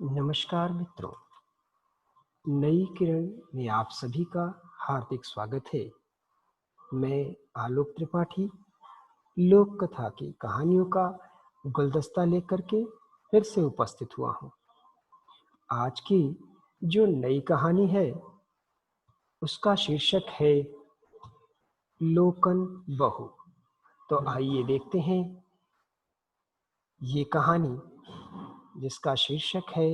नमस्कार मित्रों, नई किरण में आप सभी का हार्दिक स्वागत है। मैं आलोक त्रिपाठी लोक कथा की कहानियों का गुलदस्ता लेकर के फिर से उपस्थित हुआ हूँ। आज की जो नई कहानी है उसका शीर्षक है लोकन बहू। तो आइए देखते हैं ये कहानी जिसका शीर्षक है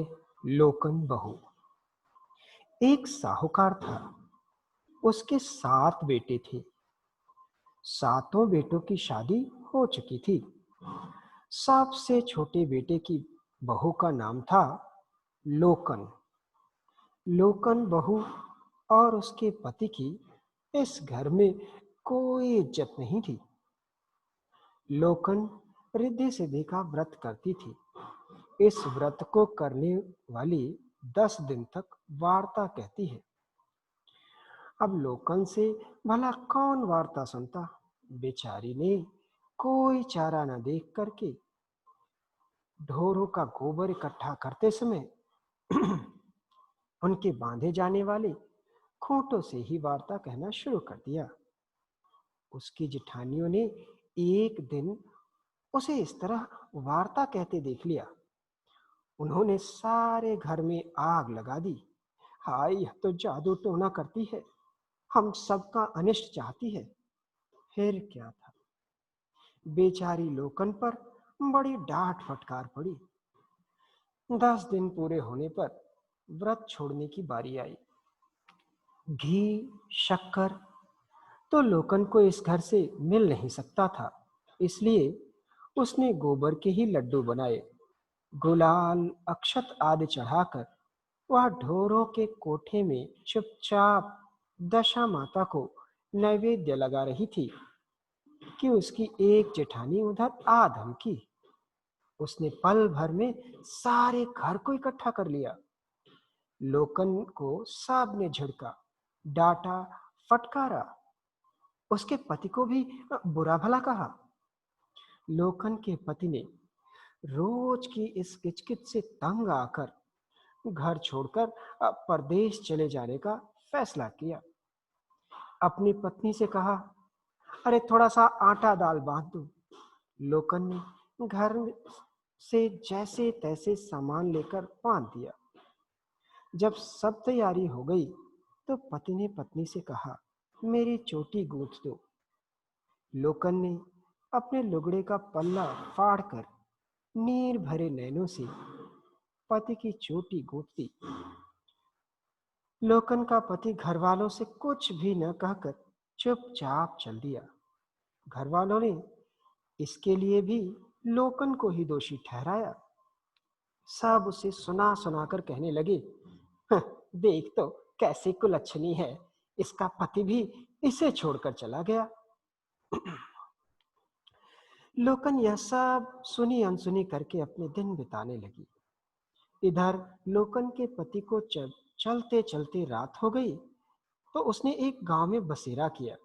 लोकन बहू। एक साहूकार था, उसके 7 बेटे थे। सातों बेटों की शादी हो चुकी थी। सबसे छोटे बेटे की बहू का नाम था लोकन। लोकन बहू और उसके पति की इस घर में कोई इज्जत नहीं थी। लोकन रिद्धि सिद्धि का व्रत करती थी। इस व्रत को करने वाली 10 दिन तक वार्ता कहती है। अब लोकन से भला कौन वार्ता सुनता। बेचारी ने कोई चारा न देख करके ढोरों का गोबर इकट्ठा करते समय उनके बांधे जाने वाले खूंटों से ही वार्ता कहना शुरू कर दिया। उसकी जेठानियों ने एक दिन उसे इस तरह वार्ता कहते देख लिया। उन्होंने सारे घर में आग लगा दी। हाय, यह तो जादू टोना करती है, हम सबका अनिष्ट चाहती है। फिर क्या था, बेचारी लोकन पर बड़ी डांट फटकार पड़ी। 10 दिन पूरे होने पर व्रत छोड़ने की बारी आई। घी, शक्कर तो लोकन को इस घर से मिल नहीं सकता था, इसलिए उसने गोबर के ही लड्डू बनाए। गुलाल, अक्षत आदि चढ़ाकर वह ढोरों के कोठे में चुपचाप दशा माता को नैवेद्य लगा रही थी कि उसकी एक जेठानी उधर आ धमकी। उसने पल भर में सारे घर को इकट्ठा कर लिया। लोकन को सबने झिड़का, डांटा, फटकारा। उसके पति को भी बुरा भला कहा। लोकन के पति ने रोज की इस किचकिच से तंग आकर घर छोड़कर परदेश चले जाने का फैसला किया। अपनी पत्नी से कहा, अरे थोड़ा सा आटा दाल बांध दो। लोकन ने घर से जैसे तैसे सामान लेकर बांध दिया। जब सब तैयारी हो गई तो पति ने पत्नी से कहा, मेरी चोटी गूंथ दो। लोकन ने अपने लुगड़े का पल्ला फाड़कर नीर भरे नैनों से पति की चोटी गूंथ दी। लोकन का पति घर वालों से कुछ भी न कहकर चुपचाप चल दिया। घर वालों ने इसके लिए भी लोकन को ही दोषी ठहराया। सब उसे सुना सुनाकर कहने लगे, "हं, देख तो कैसे कुलच्छनी है, इसका पति भी इसे छोड़कर चला गया।" लोकन यह सब सुनी अनसुनी करके अपने दिन बिताने लगी। इधर लोकन के पति को चलते चलते रात हो गई तो उसने एक गांव में बसेरा किया।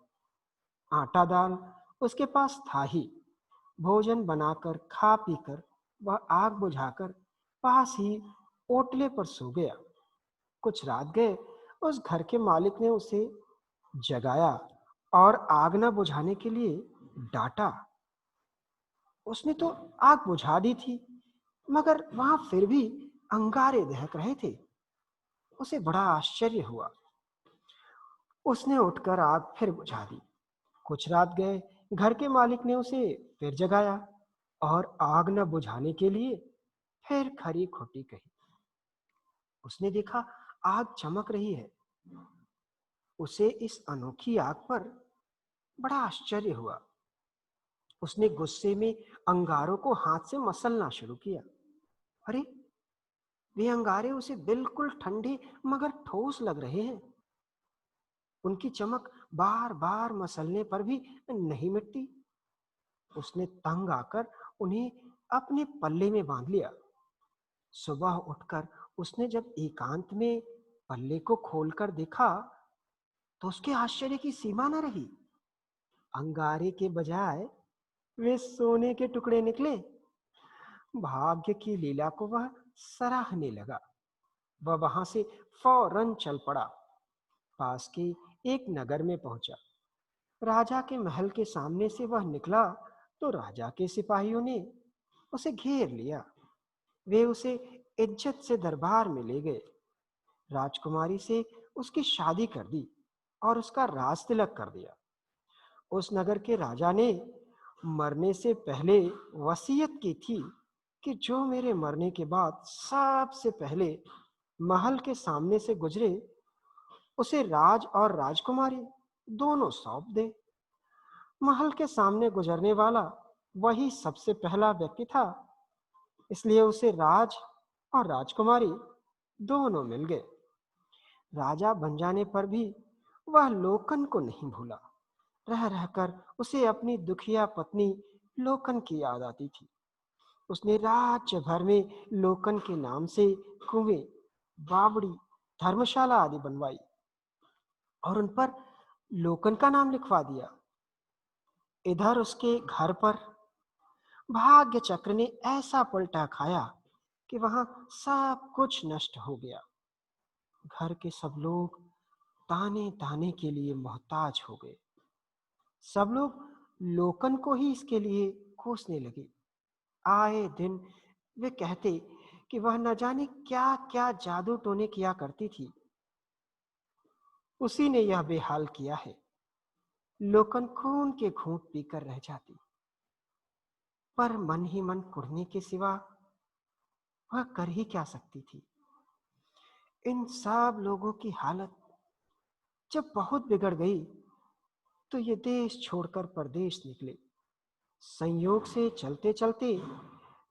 आटा दाल उसके पास था ही। भोजन बनाकर खा पीकर वह आग बुझाकर पास ही ओटले पर सो गया। कुछ रात गए उस घर के मालिक ने उसे जगाया और आग न बुझाने के लिए डांटा। उसने तो आग बुझा दी थी, मगर वहां फिर भी अंगारे दहक रहे थे। उसे बड़ा आश्चर्य हुआ। उसने उठकर आग फिर बुझा दी। कुछ रात गए, घर के मालिक ने उसे फिर जगाया और आग न बुझाने के लिए फिर खरी खोटी कही। उसने देखा आग चमक रही है। उसे इस अनोखी आग पर बड़ा आश्चर्य हुआ। उसने गुस्से में अंगारों को हाथ से मसलना शुरू किया। अरे, वे अंगारे उसे बिल्कुल ठंडे मगर ठोस लग रहे हैं। उनकी चमक बार बार मसलने पर भी नहीं मिटती। उसने तंग आकर उन्हें अपने पल्ले में बांध लिया। सुबह उठकर उसने जब एकांत में पल्ले को खोलकर देखा तो उसके आश्चर्य की सीमा न रही। अंगारे के बजाय वे सोने के टुकड़े निकले। भाग्य की लीला को वह सराहने लगा। वह वहां से फौरन चल पड़ा। पास के एक नगर में पहुंचा। राजा के महल के सामने से वह निकला तो राजा के सिपाहियों ने उसे घेर लिया। वे उसे इज्जत से दरबार में ले गए। राजकुमारी से उसकी शादी कर दी और उसका राज तिलक कर दिया। उस नगर के राजा ने मरने से पहले वसीयत की थी कि जो मेरे मरने के बाद सबसे पहले महल के सामने से गुजरे उसे राज और राजकुमारी दोनों सौंप दे। महल के सामने गुजरने वाला वही सबसे पहला व्यक्ति था, इसलिए उसे राज और राजकुमारी दोनों मिल गए। राजा बन जाने पर भी वह लोकन को नहीं भूला। रह रहकर उसे अपनी दुखिया पत्नी लोकन की याद आती थी। उसने राज्य भर में लोकन के नाम से कुएं, बावड़ी, धर्मशाला आदि बनवाई और उन पर लोकन का नाम लिखवा दिया। इधर उसके घर पर भाग्य चक्र ने ऐसा पलटा खाया कि वहां सब कुछ नष्ट हो गया। घर के सब लोग ताने ताने के लिए मोहताज हो गए। सब लोग लोकन को ही इसके लिए कोसने लगे। आए दिन वे कहते कि वह न जाने क्या क्या जादू टोने किया करती थी, उसी ने यह बेहाल किया है। लोकन खून के घूंट पीकर रह जाती, पर मन ही मन कुढ़ने के सिवा वह कर ही क्या सकती थी। इन सब लोगों की हालत जब बहुत बिगड़ गई तो ये देश छोड़कर परदेश निकले। संयोग से चलते चलते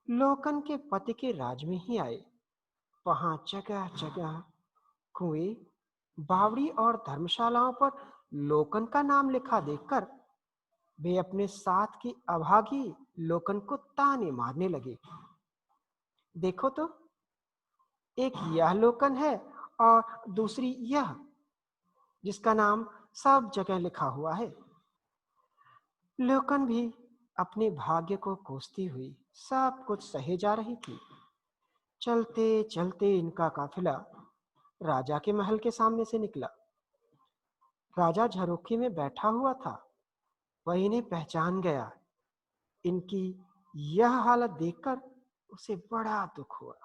लोकन के पति के राज में ही आए। वहां जगह जगह कुएं, बावड़ी और धर्मशालाओं पर लोकन का नाम लिखा देखकर वे अपने साथ की अभागी लोकन को ताने मारने लगे। देखो तो, एक यह लोकन है और दूसरी यह, जिसका नाम सब जगह लिखा हुआ है। लोकन भी अपने भाग्य को कोसती हुई सब कुछ सहे जा रही थी। चलते चलते इनका काफिला राजा के महल के सामने से निकला। राजा झरोखे में बैठा हुआ था। वह इन्हें पहचान गया। इनकी यह हालत देखकर उसे बड़ा दुख हुआ।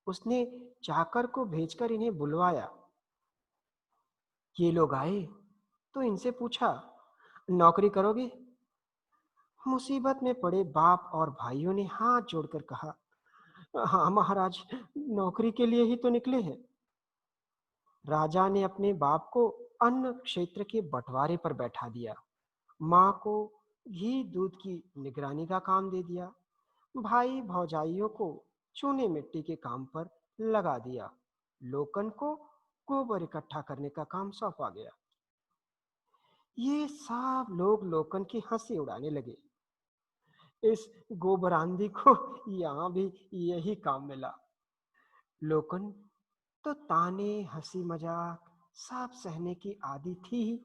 उसने चाकर को भेजकर इन्हें बुलवाया। ये लोग आए तो इनसे पूछा, नौकरी करोगे? मुसीबत में पड़े बाप और भाइयों ने हाथ जोड़कर कहा, हाँ महाराज, नौकरी के लिए ही तो निकले हैं। राजा ने अपने बाप को अन्न क्षेत्र के बंटवारे पर बैठा दिया। माँ को घी दूध की निगरानी का काम दे दिया। भाई भौजाइयों को चूने मिट्टी के काम पर लगा दिया। लोकन को गोबर इकट्ठा करने का काम सौंपा गया। ये सब लोग लोकन की हंसी उड़ाने लगे। इस गोबरांदी को यहाँ भी यही काम मिला। लोकन तो ताने, हंसी मजाक सब सहने की आदी थी ही।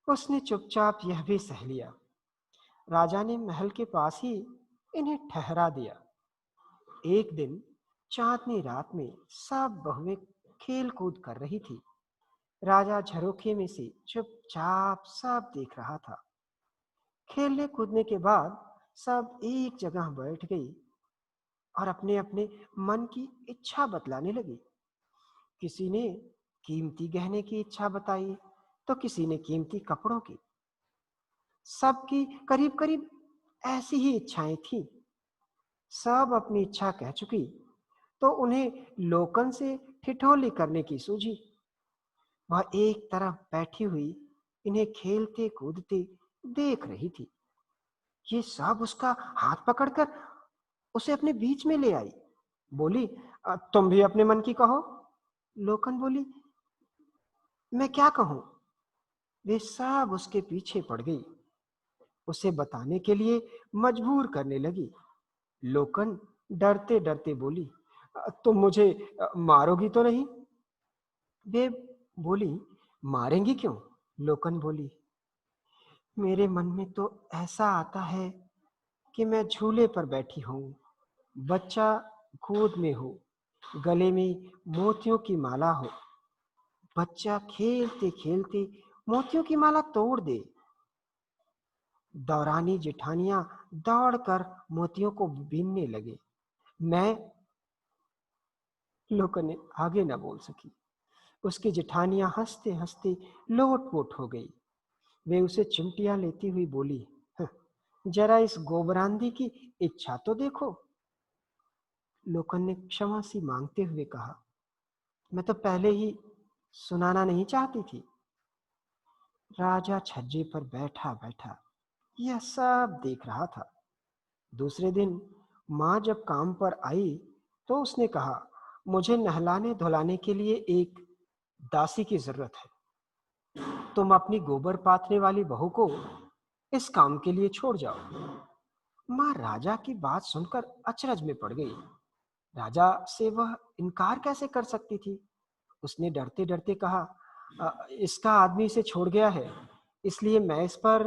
उसने चुपचाप यह भी सह लिया। राजा ने महल के पास ही इन्हें ठहरा दिया। एक दिन चांदनी रात में सब बहुएं खेल कूद कर रही थी। राजा झरोखे में से चुपचाप सब देख रहा था। खेलने कूदने के बाद सब एक जगह बैठ गई और अपने अपने मन की इच्छा बतलाने लगी। किसी ने कीमती गहने की इच्छा बताई तो किसी ने कीमती कपड़ों की। सबकी करीब करीब ऐसी ही इच्छाएं थीं। सब अपनी इच्छा कह चुकी तो उन्हें लोकन से ठिठोली करने की सूझी। वह एक तरफ बैठी हुई इन्हें खेलते कूदते देख रही थी। ये सब उसका हाथ पकड़कर उसे अपने बीच में ले आई। बोली, तुम भी अपने मन की कहो। लोकन बोली, मैं क्या कहूं? वे सब उसके पीछे पड़ गई। उसे बताने के लिए मजबूर करने लगी। लोकन डरते डरते बोली, तुम मुझे मारोगी तो नहीं? वे बोली, मारेंगी क्यों? लोकन बोली, मेरे मन में तो ऐसा आता है कि मैं झूले पर बैठी हूं बच्चा गोद में हो, गले में मोतियों की माला हो, बच्चा खेलते खेलते मोतियों की माला तोड़ दे। दौरानी जेठानियां दौड़कर मोतियों को बीनने लगे। मैं लोकन ने आगे न बोल सकी। उसकी जेठानियां हंसते हंसते लोटपोट हो गई। वे उसे चिमटियां लेती हुई बोली, "हं, जरा इस गोबरांदी की इच्छा तो देखो।" लोकन ने क्षमा सी मांगते हुए कहा, मैं तो पहले ही सुनाना नहीं चाहती थी। राजा छज्जे पर बैठा बैठा यह सब देख रहा था। दूसरे दिन माँ जब काम पर आई तो उसने कहा, मुझे नहलाने धुलाने के लिए एक दासी की जरूरत है। तुम अपनी गोबर पाथने वाली बहू को इस काम के लिए छोड़ जाओ। माँ राजा की बात सुनकर अचरज में पड़ गई। राजा से वह इनकार कैसे कर सकती थी। उसने डरते डरते कहा, इसका आदमी इसे छोड़ गया है, इसलिए मैं इस पर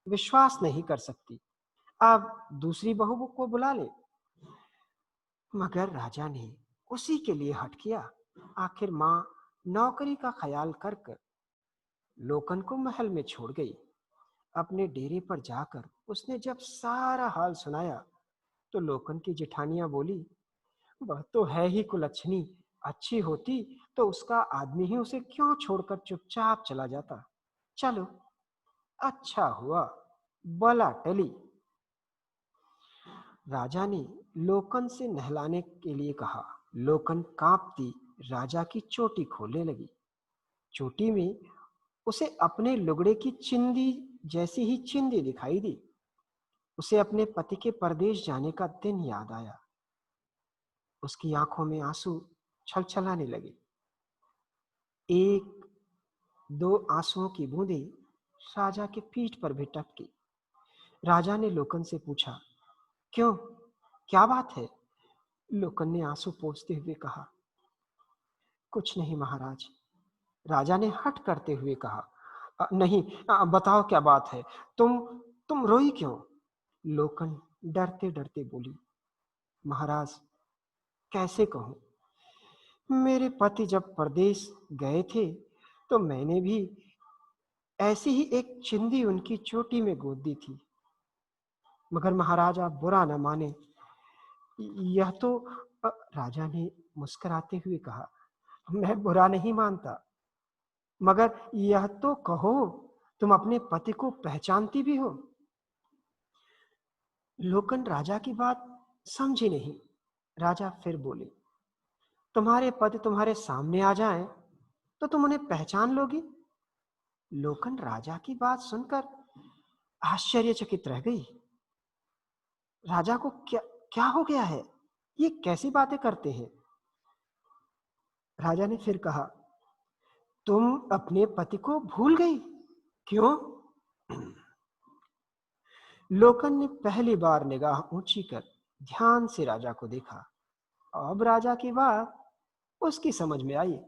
विश्वास नहीं कर सकती। आप दूसरी बहू को बुला ले। मगर राजा ने उसी के लिए हट किया। आखिर माँ नौकरी का ख्याल कर कर लोकन को महल में छोड़ गई। अपने डेरे पर जाकर उसने जब सारा हाल सुनाया तो लोकन की जेठानियां बोली, वह तो है ही कुलच्छनी, अच्छी होती तो उसका आदमी ही उसे क्यों छोड़कर चुपचाप चला जाता। चलो, अच्छा हुआ बला टली। राजा ने लोकन से नहलाने के लिए कहा। लोकन कांपती राजा की चोटी खोलने लगी। चोटी में उसे अपने लुगड़े की चिंदी जैसी ही चिंदी दिखाई दी। उसे अपने पति के परदेश जाने का दिन याद आया। उसकी आंखों में आंसू छलछलाने लगे। एक दो आंसुओं की बूंदें राजा के पीठ पर भी टपकी। राजा ने लोकन से पूछा, क्यों, क्या बात है। लोकन ने आंसू पोंछते हुए कहा, कुछ नहीं महाराज। राजा ने हट करते हुए कहा, नहीं, बताओ क्या बात है। तुम रोई क्यों?" लोकन डरते डरते बोली, महाराज, कैसे कहूं, मेरे पति जब परदेश गए थे तो मैंने भी ऐसी ही एक चिंदी उनकी चोटी में गोद दी थी। मगर महाराज, आप बुरा न माने, यह तो राजा ने मुस्कुराते हुए कहा, मैं बुरा नहीं मानता, मगर यह तो कहो, तुम अपने पति को पहचानती भी हो। लोकन राजा की बात समझी नहीं। राजा फिर बोले, तुम्हारे पति तुम्हारे सामने आ जाएं तो तुम उन्हें पहचान लोगी। लोकन राजा की बात सुनकर आश्चर्यचकित रह गई। राजा को क्या क्या हो गया है, ये कैसी बातें करते हैं। राजा ने फिर कहा, तुम अपने पति को भूल गई, क्यों? लोकन ने पहली बार निगाह ऊंची कर ध्यान से राजा को देखा। अब राजा की बात उसकी समझ में आई।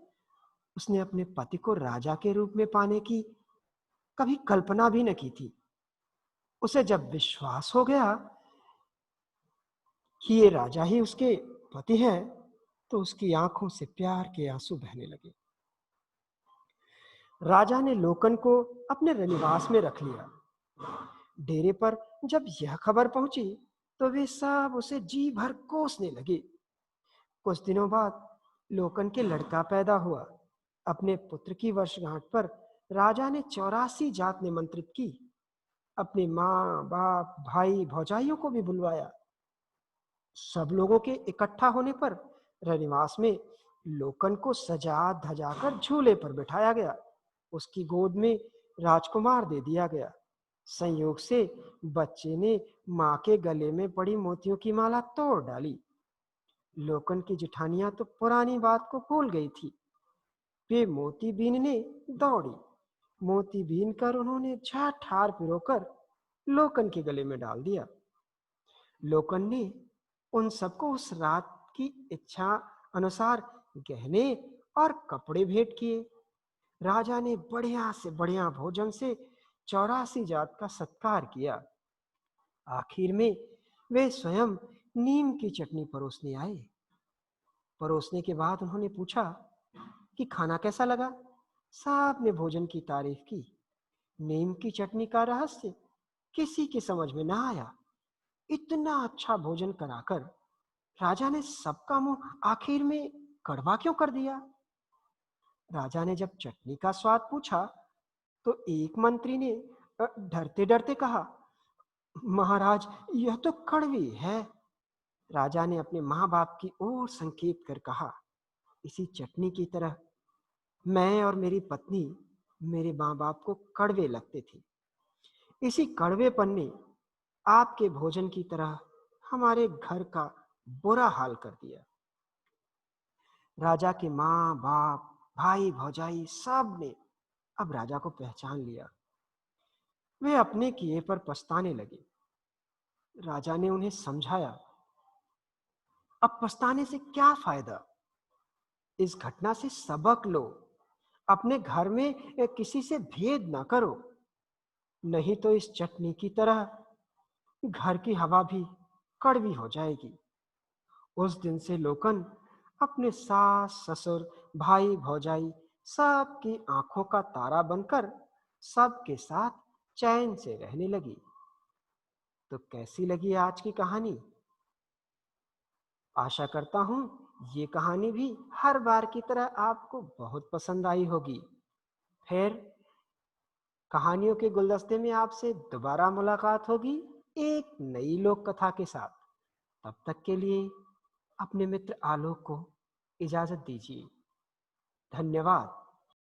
उसने अपने पति को राजा के रूप में पाने की कभी कल्पना भी न की थी। उसे जब विश्वास हो गया कि ये राजा ही उसके पति हैं, तो उसकी आंखों से प्यार के आंसू बहने लगे। राजा ने लोकन को अपने रनिवास में रख लिया। डेरे पर जब यह खबर पहुंची तो वे सब उसे जी भर कोसने लगे। कुछ दिनों बाद लोकन के लड़का पैदा हुआ। अपने पुत्र की वर्षगांठ पर राजा ने 84 जात निमंत्रित की। अपने माँ बाप भाई भौजाइयों को भी बुलवाया। सब लोगों के इकट्ठा होने पर रनिवास में लोकन को सजा धजा कर झूले पर बिठाया गया। उसकी गोद में राजकुमार दे दिया गया। संयोग से बच्चे ने माँ के गले में पड़ी मोतियों की माला तोड़ डाली। लोकन की जेठानियां तो पुरानी बात को भूल गई थी। वे मोती बीनने दौड़ी। मोती बीन कर उन्होंने झट हार पिरोकर लोकन के गले में डाल दिया। लोकन ने उन सबको उस रात की इच्छा अनुसार गहने और कपड़े भेंट किए। राजा ने बढ़िया से बढ़िया भोजन से 84 जात का सत्कार किया। आखिर में वे स्वयं नीम की चटनी परोसने आए। परोसने के बाद उन्होंने पूछा कि खाना कैसा लगा। साहब ने भोजन की तारीफ की। नीम की चटनी का रहस्य किसी के समझ में ना आया। इतना अच्छा भोजन कराकर राजा ने सबका मुंह आखिर में कड़वा क्यों कर दिया? राजा ने जब चटनी का स्वाद पूछा तो एक मंत्री ने डरते डरते कहा, महाराज, यह तो कड़वी है। राजा ने अपने माँ बाप की ओर संकेत कर कहा, इसी चटनी की तरह मैं और मेरी पत्नी मेरे माँ बाप को कड़वे लगते थे। इसी कड़वेपन ने आपके भोजन की तरह हमारे घर का बुरा हाल कर दिया। राजा के माँ बाप, भाई भौजाई सब ने अब राजा को पहचान लिया। वे अपने किए पर पछताने लगे। राजा ने उन्हें समझाया, अब पछताने से क्या फायदा? इस घटना से सबक लो। अपने घर में किसी से भेद ना करो, नहीं तो इस चटनी की तरह घर की हवा भी कड़वी हो जाएगी। उस दिन से लोकन अपने सास ससुर, भाई भौजाई सबकी आंखों का तारा बनकर सबके साथ चैन से रहने लगी। तो कैसी लगी आज की कहानी? आशा करता हूं ये कहानी भी हर बार की तरह आपको बहुत पसंद आई होगी। फिर कहानियों के गुलदस्ते में आपसे दोबारा मुलाकात होगी एक नई लोक कथा के साथ। तब तक के लिए अपने मित्र आलोक को इजाजत दीजिए। धन्यवाद।